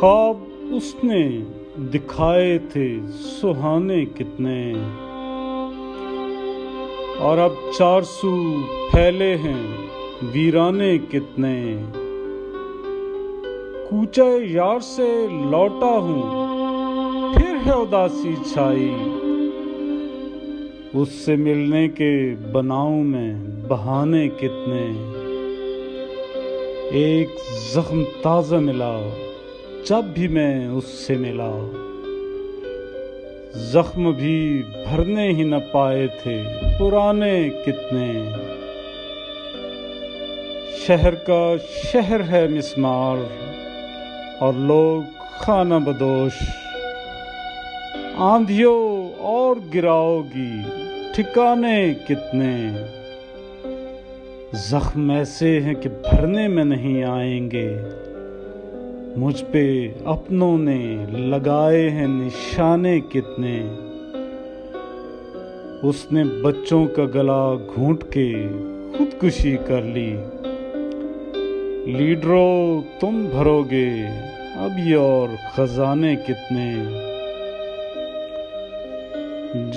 خواب اس نے دکھائے تھے سہانے کتنے، اور اب چار سو پھیلے ہیں ویرانے کتنے۔ کوچہ یار سے لوٹا ہوں پھر ہے اداسی چھائی، اس سے ملنے کے بناؤں میں بہانے کتنے۔ ایک زخم تازہ ملا جب بھی میں اس سے ملا، زخم بھی بھرنے ہی نہ پائے تھے پرانے کتنے۔ شہر کا شہر ہے مسمار اور لوگ خانہ بدوش، آندھیوں اور گراؤ گی ٹھکانے کتنے۔ زخم ایسے ہیں کہ بھرنے میں نہیں آئیں گے، مجھ پہ اپنوں نے لگائے ہیں نشانے کتنے۔ اس نے بچوں کا گلا گھونٹ کے خودکشی کر لی، لیڈروں تم بھرو گے اب یہ اور خزانے کتنے۔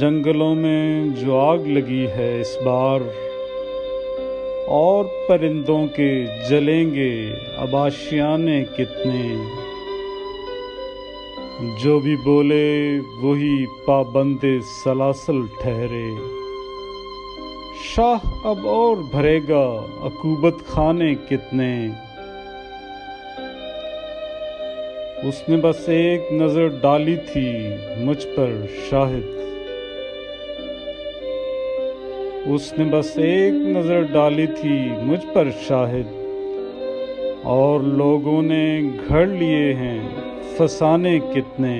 جنگلوں میں جو آگ لگی ہے اس بار، اور پرندوں کے جلیں گے اب آشیانے کتنے۔ جو بھی بولے وہی پابند سلاسل ٹھہرے، شاہ اب اور بھرے گا عقوبت خانے کتنے۔ اس نے بس ایک نظر ڈالی تھی مجھ پر شاہد، اس نے بس ایک نظر ڈالی تھی مجھ پر شاہد، اور لوگوں نے گھڑ لیے ہیں فسانے کتنے۔